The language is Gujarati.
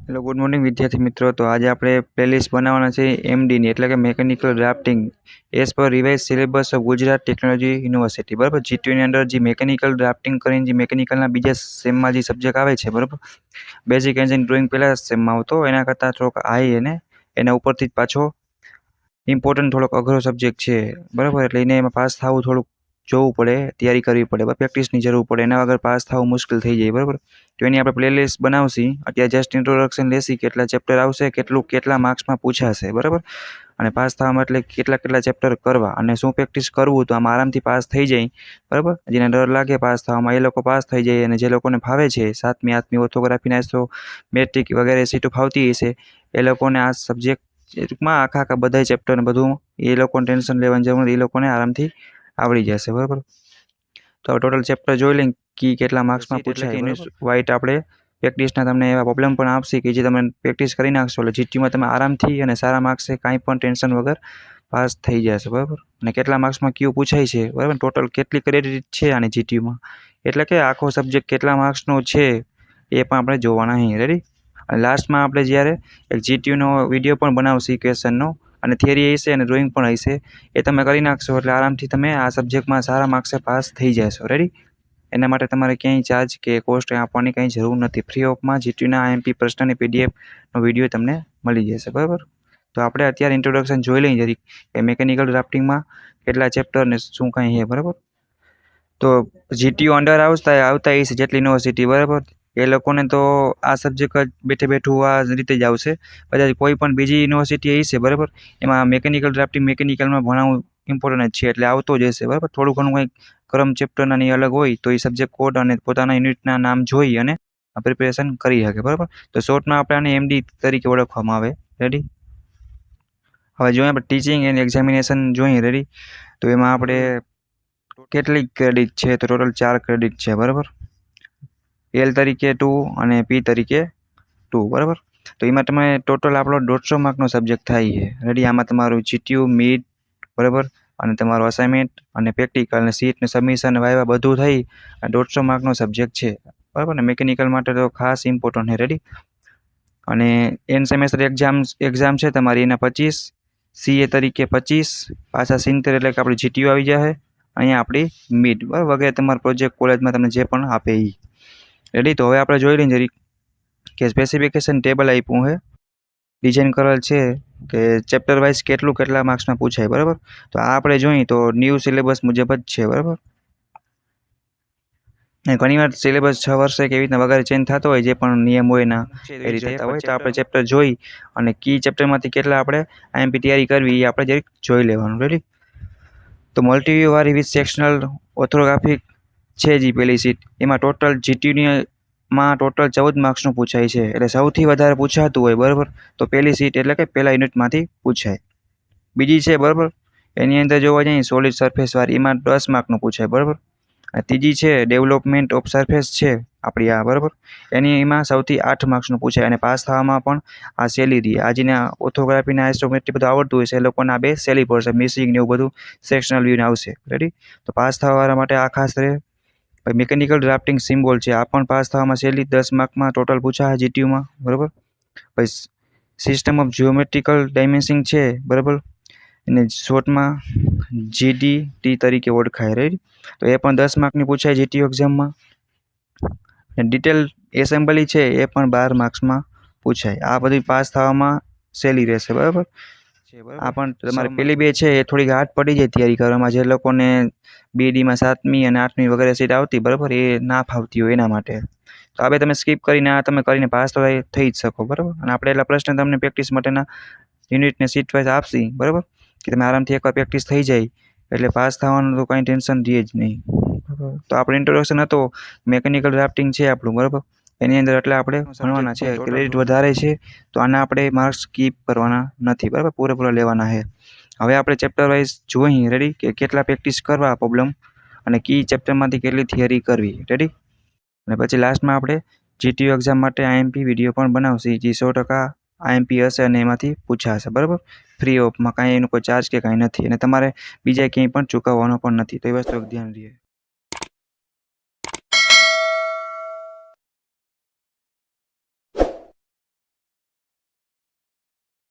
હેલો, ગુડ મોર્નિંગ વિદ્યાર્થી મિત્રો. તો આજે આપણે પ્લેલિસ્ટ બનાવવાના છે એમડીની, એટલે કે mechanical drafting as per revise syllabus of Gujarat technology university. બરાબર, જીટીયુની અંદર જે મેકેનિકલ ડ્રાફ્ટિંગ કરીને જે મેકેનિકલના બીજા સેમમાં જે સબ્જેક્ટ આવે છે, બરાબર, બેઝિક એન્જિન ડ્રોઈંગ પહેલા સેમમાં આવતો, એના કરતાં થોડોક હાઈ અને એના ઉપરથી જ પાછો ઇમ્પોર્ટન્ટ થોડોક અઘરો સબ્જેક્ટ છે, બરાબર. એટલે એને એમાં પાસ થવું થોડુંક જોવું પડે, તૈયારી કરવી પડે, પ્રેક્ટિસની જરૂર પડે. એના વગર પાસ થવું મુશ્કેલ થઈ જાય, બરાબર. તો એની આપણે પ્લેલિસ્ટ બનાવશી. અત્યારે જસ્ટ ઇન્ટ્રોડક્શન લેશી, કેટલા ચેપ્ટર આવશે, કેટલા માર્ક્સમાં પૂછાશે, બરાબર, અને પાસ થવામાં એટલે કેટલા ચેપ્ટર કરવા અને શું પ્રેક્ટિસ કરવું, તો આમ આરામથી પાસ થઈ જાય, બરાબર. જેને ડર લાગે પાસ થવામાં એ લોકો પાસ થઈ જાય, અને જે લોકોને ફાવે છે, 7મી 8મી ઓર્થોગ્રાફીના તો મેટ્રિક વગેરે સીટો ફાવતી હશે, એ લોકોને આ સબ્જેક્ટ ટૂંકમાં આખા બધા ચેપ્ટર ને બધું એ લોકોને ટેન્શન લેવાની જરૂર નથી, એ લોકોને આરામથી આવડી જશે, બરાબર. તો ટોટલ ચેપ્ટર જોઈ લઈએ કે કેટલા માર્ક્સમાં પૂછાય. વાઇટ આપણે પ્રેક્ટિસના તમને એવા પ્રોબ્લેમ પણ આપશે કે જે તમે પ્રેક્ટિસ કરી નાખશો એટલે જીટીયુમાં તમે આરામથી અને સારા માર્ક્સે કાંઈ પણ ટેન્શન વગર પાસ થઈ જશે, બરાબર. અને કેટલા માર્ક્સમાં કયું પૂછાય છે, બરાબર, ટોટલ કેટલી ક્રેડિટ છે આની જીટીયુમાં, એટલે કે આખો સબ્જેક્ટ કેટલા માર્ક્સનો છે એ પણ આપણે જોવાના અહીં. રેડી? અને લાસ્ટમાં આપણે જ્યારે એક જીટીયુનો વિડીયો પણ બનાવશી ક્વેશ્ચનનો, અને થિયરી હશે અને ડ્રોઈંગ પણ હશે, એ તમે કરી નાખશો એટલે આરામથી તમે આ સબ્જેક્ટમાં સારા માર્ક્સે પાસ થઈ જશો. રેડી? એના માટે તમારે ક્યાંય ચાર્જ કે કોસ્ટ આપવાની કંઈ જરૂર નથી. ફ્રી ઓફમાં જીટીયુના આઈએમપી પ્રશ્નની પીડીએફનો વિડીયો તમને મળી જશે, બરાબર. તો આપણે અત્યારે ઇન્ટ્રોડક્શન જોઈ લઈએ જરીક કે મેકેનિકલ ડ્રાફ્ટિંગમાં કેટલા ચેપ્ટર ને શું કાંઈ છે, બરાબર. તો જીટીયુ અંડર આવતા એ છે જેટલી યુનિવર્સિટી, બરાબર, એ લોકોને તો આ સબ્જેક્ટ જ બેઠું આ રીતે જ આવશે. બધા કોઈ પણ બીજી યુનિવર્સિટી હશે, બરાબર, એમાં મેકેનિકલ ડ્રાફ્ટિંગ મેકેનિકલમાં ભણાવવું ઇમ્પોર્ટન્ટ જ છે, એટલે આવતો જ હશે, બરાબર. થોડું ઘણું કંઈક ક્રમ ચેપ્ટરના ની અલગ હોય તો એ સબ્જેક્ટ કોડ અને પોતાના યુનિટના નામ જોઈ અને પ્રિપેરેશન કરી શકે, બરાબર. તો શોર્ટમાં આપણે આને એમડી તરીકે ઓળખવામાં આવે. રેડી? હવે જોઈએ આપણે ટીચિંગ એન્ડ એક્ઝામિનેશન જોઈએ. રેડી? તો એમાં આપણે કેટલી ક્રેડિટ છે, તો ટોટલ 4 ક્રેડિટ છે, બરાબર. એલ તરીકે 2 અને પી તરીકે 2, બરાબર. તો એમાં તમે ટોટલ આપણો 150 માર્કનો સબ્જેક્ટ થાય છે. રેડી? આમાં તમારું જીટીયુ મિડ, બરાબર, અને તમારું અસાઇનમેન્ટ અને પ્રેક્ટિકલ અને સીટ ને સબમિશન વાયવા બધું થઈ 150 માર્કનો સબ્જેક્ટ છે, બરાબર. ને મેકેનિકલ માટે તો ખાસ ઇમ્પોર્ટન્ટ છે. રેડી? અને એન્ડ સેમેસ્ટર એક્ઝામ છે તમારી એના 25, સીએ તરીકે 25, પાછા 70 એટલે કે આપણી જીટીયુ આવી જશે, અહીંયા આપણી મિડ, બરાબર, વગેરે તમારા પ્રોજેક્ટ કોલેજમાં તમને જે પણ આપે એ. રેડી? તો હવે આપણે જોઈ લઈએ જરીક કે સ્પેસિફિકેશન ટેબલ આપ્યું છે, ડિઝાઇન કરેલ છે કે ચેપ્ટર વાઇઝ કેટલા માર્ક્સમાં પૂછાય, બરાબર. તો આ આપણે જોઈએ તો ન્યૂ સિલેબસ મુજબ જ છે, બરાબર. ઘણીવાર સિલેબસ 6 વર્ષે કેવી રીતના વગેરે ચેન્જ થતો હોય, જે પણ નિયમ હોય એના એ રીતે હોય. તો આપણે ચેપ્ટર જોઈ અને કી ચેપ્ટરમાંથી કેટલા આપણે આઈએમપી તૈયારી કરવી એ આપણે જરીક જોઈ લેવાનું. રેડી? તો મલ્ટીવ્યુ વાળી વિથ સેક્શનલ ઓર્થોગ્રાફિક છે જે પેલી સીટ, એમાં ટોટલ જીટીયુની માં ટોટલ 14 માર્ક્સનું પૂછાય છે, એટલે સૌથી વધારે પૂછાતું હોય, બરાબર, તો પહેલી સીટ એટલે કે પહેલા યુનિટમાંથી પૂછાય. બીજી છે, બરાબર, એની અંદર જોવા જઈએ સોલિડ સરફેસ વાળી, એમાં 10 માર્કનું પૂછાય, બરાબર. ત્રીજી છે ડેવલપમેન્ટ ઓફ સરફેસ છે આપણી આ, બરાબર, એમાં સૌથી 8 માર્ક્સનું પૂછાય, અને પાસ થવામાં પણ આ સહેલી રહી. આજના ઓર્થોગ્રાફીના આઇસોમેટ્રી બધું આવડતું હોય છે, એ લોકોને આ બે સહેલી પડશે, મિસિંગ ને એવું બધું સેક્શનલ વ્યૂને આવશે. રેડી? તો પાસ થવાવાળા માટે આ ખાસ રહે. મેકેનિકલ ડ્રાફ્ટિંગ સિમ્બોલ છે, આ પણ પાસ થવામાં સહેલી 10 માર્કમાં ટોટલ પૂછાય જીટીયુમાં, બરાબર. પછી સિસ્ટમ ઓફ જીઓમેટ્રિકલ ડાયમેન્સિંગ છે, બરાબર, અને શોર્ટમાં જીડીટી તરીકે ઓળખાય. રાઈટ? તો એ પણ 10 માર્કની પૂછાય જીટીયુ એક્ઝામમાં. ડિટેલ એસેમ્બલી છે એ પણ 12 માર્ક્સમાં પૂછાય. આ બધી પાસ થવામાં સહેલી રહેશે, બરાબર. આ પણ તમારે પેલી બે છે એ થોડીક હાર્ડ પડી જાય તૈયારી કરવામાં, જે લોકોને બીડીમાં 7મી અને 8મી વગેરે સીટ આવતી, બરાબર, એ ના ફાવતી હોય એના માટે. તો આ બે તમે સ્કીપ કરીને આ તમે કરીને પાસ તો થઈ જ શકો, બરાબર. અને આપણે એટલા પ્રશ્ન તમને પ્રેક્ટિસ માટેના યુનિટને સીટ વાઇઝ આપશી, બરાબર, કે તમે આરામથી એકવાર પ્રેક્ટિસ થઈ જાય એટલે પાસ થવાનું તો કંઈ ટેન્શન રહે જ નહીં. તો આપણે ઇન્ટ્રોડક્શન હતો, મેકેનિકલ ડ્રાફ્ટિંગ છે આપણું, બરાબર, એની અંદર એટલે આપણે ભણવાના છે. ક્રેડિટ વધારે છે તો આના આપણે માર્ક્સ સ્કીપ કરવાના નથી, બરાબર, પૂરેપૂરા લેવાના છે. હવે આપણે ચેપ્ટર વાઇઝ જોઈએ. રેડી? કે કેટલા પ્રેક્ટિસ કરવા પ્રોબ્લેમ અને કી ચેપ્ટરમાંથી કેટલી થિયરી કરવી. રેડી? અને પછી લાસ્ટમાં આપણે જીટીયુ એક્ઝામ માટે આઈએમપી વિડીયો પણ બનાવશે, જે 100% આઈએમપી હશે અને એમાંથી પૂછાશે, બરાબર. ફ્રી ઓફમાં કાંઈ એનું કોઈ ચાર્જ કે કાંઈ નથી, અને તમારે બીજા ક્યાંય પણ ચૂકવવાનો પણ નથી, તો એ વસ્તુ ધ્યાન રહે.